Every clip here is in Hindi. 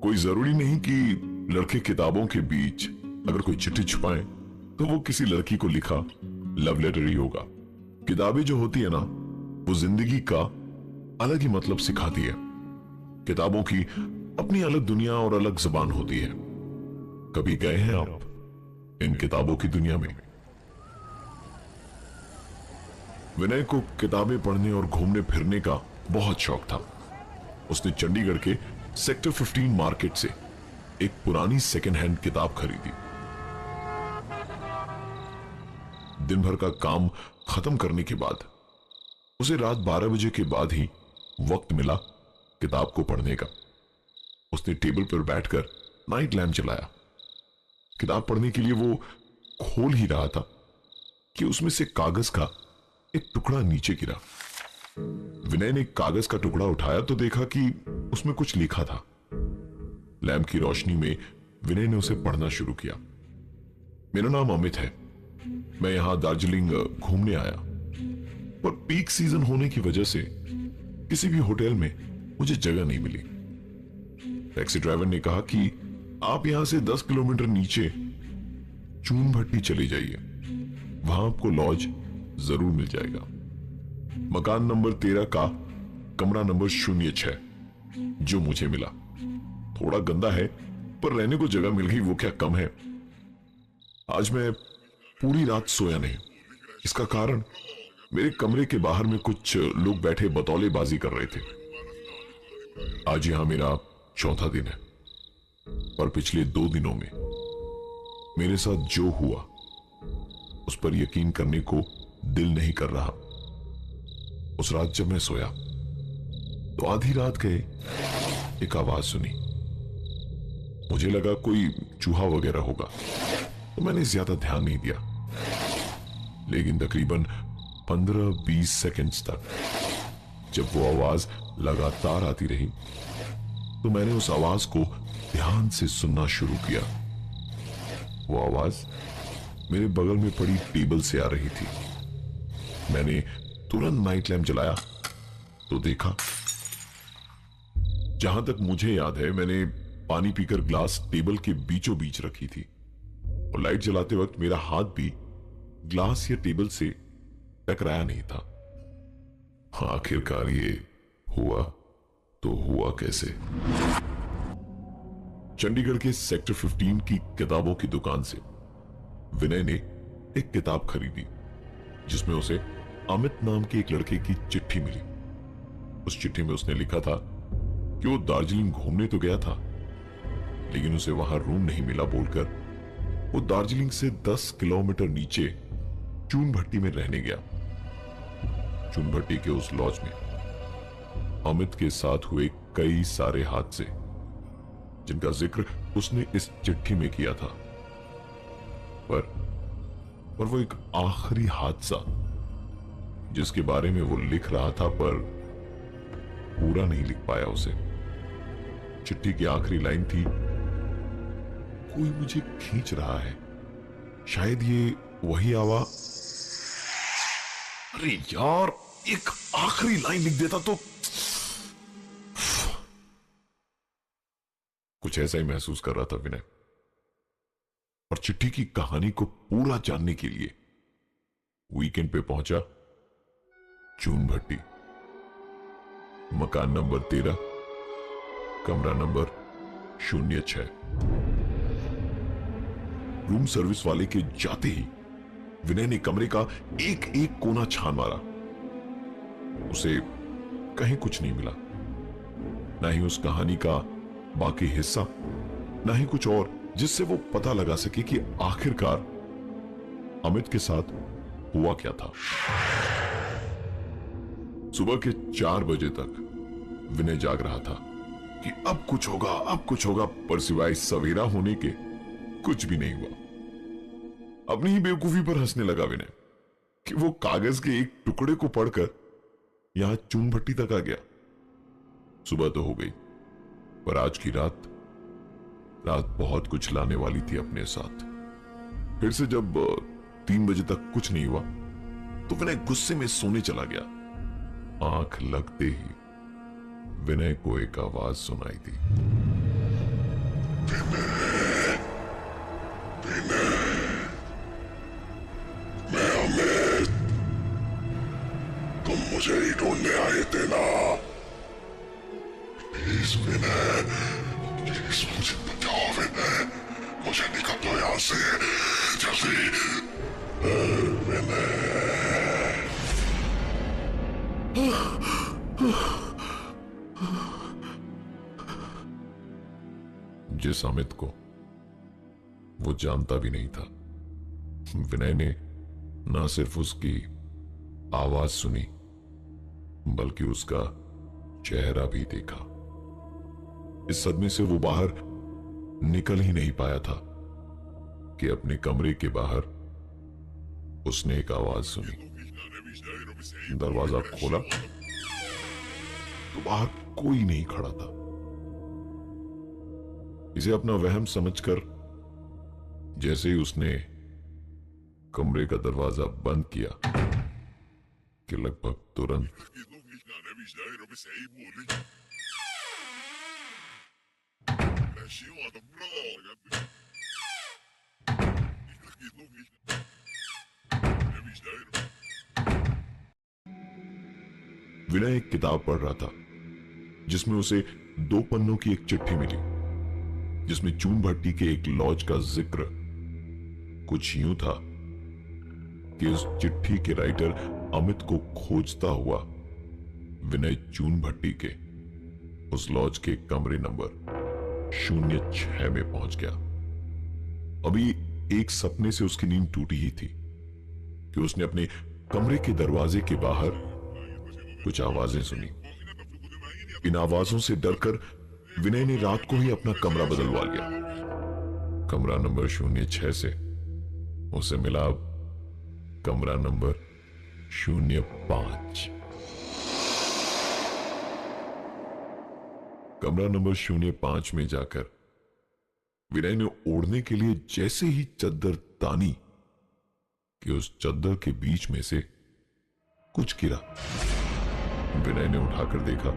कोई जरूरी नहीं कि लड़के किताबों के बीच अगर कोई चिट्ठी छुपाए तो वो किसी लड़की को लिखा लव लेटर ही होगा। किताबें जो होती है ना, वो जिंदगी का अलग ही मतलब सिखाती है। किताबों की अपनी अलग दुनिया और अलग जुबान होती है। कभी गए हैं आप इन किताबों की दुनिया में? विनय को किताबें पढ़ने और घूमने फिरने का बहुत शौक था। उसने चंडीगढ़ के सेक्टर 15 मार्केट से एक पुरानी सेकेंड हैंड किताब खरीदी। दिन भर का काम खत्म करने के बाद उसे रात 12 बजे के बाद ही वक्त मिला किताब को पढ़ने का। उसने टेबल पर बैठकर नाइट लैम्प जलाया। किताब पढ़ने के लिए वो खोल ही रहा था कि उसमें से कागज का एक टुकड़ा नीचे गिरा। विनय ने कागज का टुकड़ा उठाया तो देखा कि उसमें कुछ लिखा था। लैम्प की रोशनी में विनय ने उसे पढ़ना शुरू किया। मेरा नाम अमित है, मैं यहां दार्जिलिंग घूमने आया, पर पीक सीजन होने की वजह से किसी भी होटल में मुझे जगह नहीं मिली। टैक्सी ड्राइवर ने कहा कि आप यहां से 10 किलोमीटर नीचे चून भट्टी चले जाइए, वहां आपको लॉज जरूर मिल जाएगा। मकान नंबर 13 का कमरा नंबर 06 जो मुझे मिला। थोड़ा गंदा है पर रहने को जगह मिल गई, वो क्या कम है। आज मैं पूरी रात सोया नहीं। इसका कारण मेरे कमरे के बाहर में कुछ लोग बैठे बतौलेबाजी कर रहे थे। आज यहां मेरा चौथा दिन है, पर पिछले 2 दिनों में मेरे साथ जो हुआ उस पर यकीन करने को दिल नहीं कर रहा। उस रात जब मैं सोया तो आधी रात गए एक आवाज सुनी। मुझे लगा कोई चूहा वगैरह होगा तो मैंने ज्यादा ध्यान नहीं दिया, लेकिन तकरीबन 15-20 सेकंड्स तक जब वो आवाज लगातार आती रही तो मैंने उस आवाज को ध्यान से सुनना शुरू किया। वो आवाज मेरे बगल में पड़ी टेबल से आ रही थी। मैंने तुरंत नाइट लैम्प जलाया तो देखा, जहां तक मुझे याद है मैंने पानी पीकर ग्लास टेबल के बीचों बीच रखी थी और लाइट जलाते वक्त मेरा हाथ भी ग्लास या टेबल से टकराया नहीं था। आखिरकार ये हुआ तो हुआ कैसे? चंडीगढ़ के सेक्टर 15 की किताबों की दुकान से विनय ने एक किताब खरीदी जिसमें उसे अमित नाम के एक लड़के की चिट्ठी मिली। उस चिट्ठी में उसने लिखा था कि वो दार्जिलिंग घूमने तो गया था, लेकिन उसे वहां रूम नहीं मिला बोलकर वो दार्जिलिंग से 10 किलोमीटर नीचे चून भट्टी में रहने गया। चून भट्टी के उस लॉज में अमित के साथ हुए कई सारे हादसे जिनका जिक्र उसने इस चिट्ठी में किया था, पर वो एक आखिरी हादसा जिसके बारे में वो लिख रहा था पर पूरा नहीं लिख पाया उसे। चिट्ठी की आखिरी लाइन थी, कोई मुझे खींच रहा है, शायद ये वही आवाज। अरे यार, एक आखिरी लाइन लिख देता तो। कुछ ऐसा ही महसूस कर रहा था विनय, और चिट्ठी की कहानी को पूरा जानने के लिए वीकेंड पे पहुंचा चून भट्टी। मकान नंबर 13, कमरा नंबर 06। रूम सर्विस वाले के जाते ही विनय ने कमरे का एक एक कोना छान मारा। उसे कहीं कुछ नहीं मिला, ना ही उस कहानी का बाकी हिस्सा, ना ही कुछ और जिससे वो पता लगा सके कि आखिरकार अमित के साथ हुआ क्या था। सुबह के 4 बजे तक विनय जाग रहा था कि अब कुछ होगा, अब कुछ होगा, पर सिवाय सवेरा होने के कुछ भी नहीं हुआ। अपनी ही बेवकूफी पर हंसने लगा विनय कि वो कागज के एक टुकड़े को पढ़कर यहां चून भट्टी तक आ गया। सुबह तो हो गई, पर आज की रात बहुत कुछ लाने वाली थी अपने साथ। फिर से जब 3 बजे तक कुछ नहीं हुआ तो विनय गुस्से में सोने चला गया। आंख लगते ही विनय को एक आवाज सुनाई दी। मैं अमित, तुम मुझे ही ढूंढने आए थे ना? प्लीज विनय, प्लीज मुझे बचाओ विनय, मुझे निकल दो यहाँ से जल्दी। विनय। जिस अमित को वो जानता भी नहीं था, विनय ने ना सिर्फ उसकी आवाज सुनी बल्कि उसका चेहरा भी देखा। इस सदमे से वो बाहर निकल ही नहीं पाया था कि अपने कमरे के बाहर उसने एक आवाज सुनी। दरवाजा खोला तो बाहर कोई नहीं खड़ा था। इसे अपना वहम समझकर जैसे ही उसने कमरे का दरवाजा बंद किया कि लगभग तुरंत विनय एक किताब पढ़ रहा था जिसमें उसे 2 पन्नों की एक चिट्ठी मिली, जिसमें चून भट्टी के एक लॉज का जिक्र कुछ यूं था कि उस चिट्ठी के राइटर अमित को खोजता हुआ विनय चून भट्टी के उस लॉज के कमरे नंबर 06 में पहुंच गया। अभी एक सपने से उसकी नींद टूटी ही थी कि उसने अपने कमरे के दरवाजे के बाहर कुछ आवाजें सुनी। इन आवाजों से डरकर विनय ने रात को ही अपना कमरा बदलवा लिया। कमरा नंबर 06 से उसे मिला कमरा नंबर 05। कमरा नंबर 05 में जाकर विनय ने ओढ़ने के लिए जैसे ही चद्दर तानी कि उस चद्दर के बीच में से कुछ गिरा। विनय ने उठाकर देखा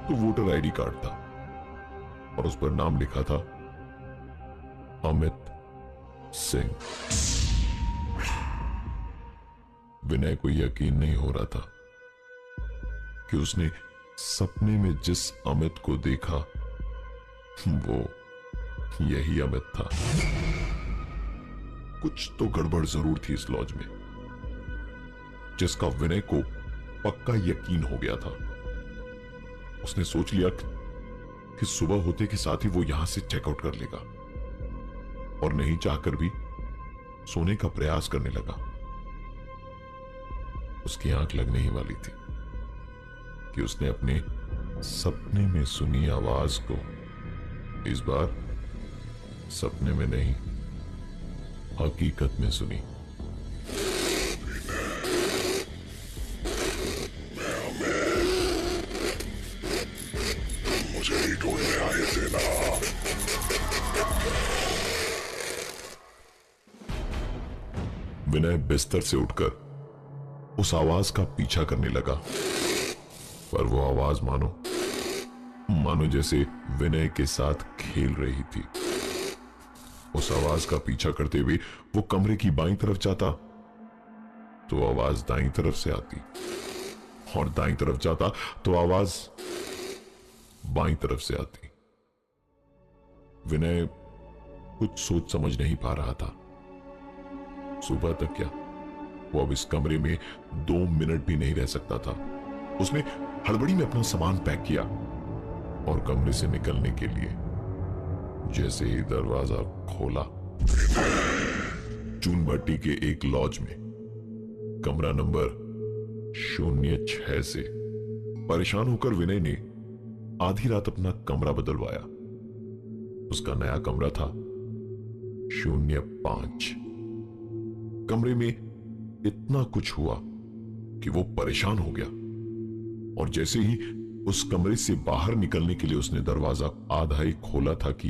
तो वोटर आईडी कार्ड था और उस पर नाम लिखा था अमित सिंह। विनय को यकीन नहीं हो रहा था कि उसने सपने में जिस अमित को देखा वो यही अमित था। कुछ तो गड़बड़ जरूर थी इस लॉज में, जिसका विनय को पक्का यकीन हो गया था। उसने सोच लिया कि सुबह होते के साथ ही वो यहां से चेकआउट कर लेगा और नहीं चाहकर भी सोने का प्रयास करने लगा। उसकी आंख लगने ही वाली थी कि उसने अपने सपने में सुनी आवाज को इस बार सपने में नहीं, हकीकत में सुनी। मुझे ही ढूंढने आए थे ना? विनय बिस्तर से उठकर उस आवाज का पीछा करने लगा, पर वो आवाज मानो जैसे विनय के साथ खेल रही थी। उस आवाज का पीछा करते हुए वो कमरे की बाईं तरफ जाता तो आवाज दाईं तरफ से आती और दाईं तरफ जाता तो आवाज बाईं तरफ से आती। विनय कुछ सोच समझ नहीं पा रहा था। सुबह तक क्या, वो अब इस कमरे में 2 मिनट भी नहीं रह सकता था। उसने हड़बड़ी में अपना सामान पैक किया और कमरे से निकलने के लिए जैसे ही दरवाजा खोला, चून भट्टी के एक लॉज में कमरा नंबर 06 से परेशान होकर विनय ने आधी रात अपना कमरा बदलवाया। उसका नया कमरा था 05। कमरे में इतना कुछ हुआ कि वो परेशान हो गया और जैसे ही उस कमरे से बाहर निकलने के लिए उसने दरवाजा आधा ही खोला था कि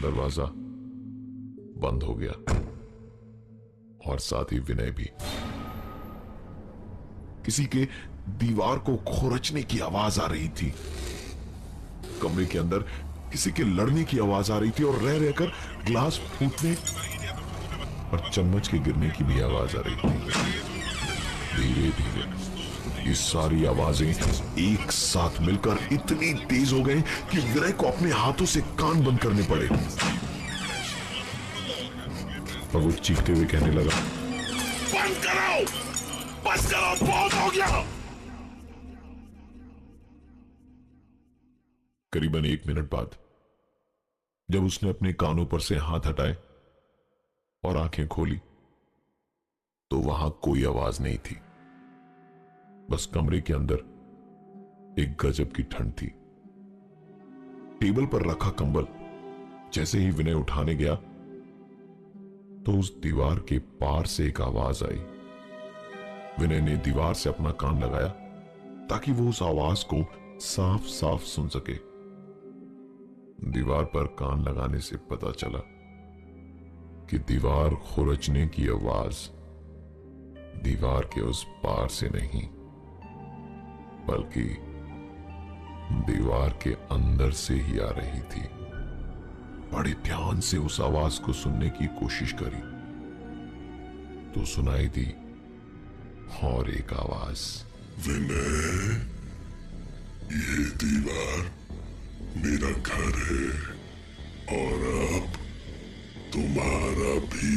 दरवाजा बंद हो गया और साथ ही विनय भी। किसी के दीवार को खुरचने की आवाज आ रही थी। कमरे के अंदर किसी के लड़ने की आवाज आ रही थी और रह रहकर ग्लास फूटने और चम्मच के गिरने की भी आवाज आ रही थी। धीरे धीरे ये सारी आवाजें एक साथ मिलकर इतनी तेज हो गई कि विनय को अपने हाथों से कान बंद करने पड़े और वो चीखते हुए कहने लगा, बंद करो, बस करो, बहुत हो गया। करीबन 1 मिनट बाद जब उसने अपने कानों पर से हाथ हटाए और आंखें खोली तो वहां कोई आवाज नहीं थी। बस कमरे के अंदर एक गजब की ठंड थी। टेबल पर रखा कंबल जैसे ही विनय उठाने गया तो उस दीवार के पार से एक आवाज आई। विनय ने दीवार से अपना कान लगाया ताकि वो उस आवाज को साफ साफ सुन सके। दीवार पर कान लगाने से पता चला कि दीवार खुरचने की आवाज दीवार के उस पार से नहीं बल्कि दीवार के अंदर से ही आ रही थी। बड़े ध्यान से उस आवाज को सुनने की कोशिश करी तो सुनाई दी और एक आवाज, विनय, ये दीवार मेरा घर है और अब तुम्हारा भी।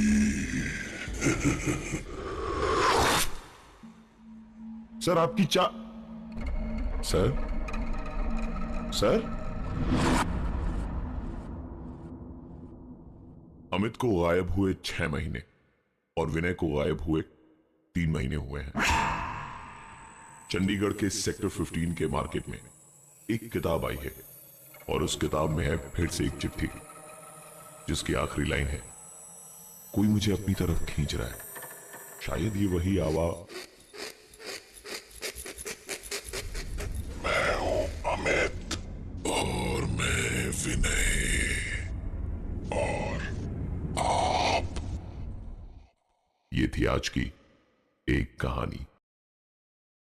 सर आपकी सर सर अमित को गायब हुए 6 महीने और विनय को गायब हुए 3 महीने हुए हैं। चंडीगढ़ के सेक्टर 15 के मार्केट में एक किताब आई है और उस किताब में है फिर से एक चिट्ठी जिसकी आखिरी लाइन है, कोई मुझे अपनी तरफ खींच रहा है। शायद ये वही आवाज। मैं हूं अमित और मैं विनय और आप। ये थी आज की एक कहानी।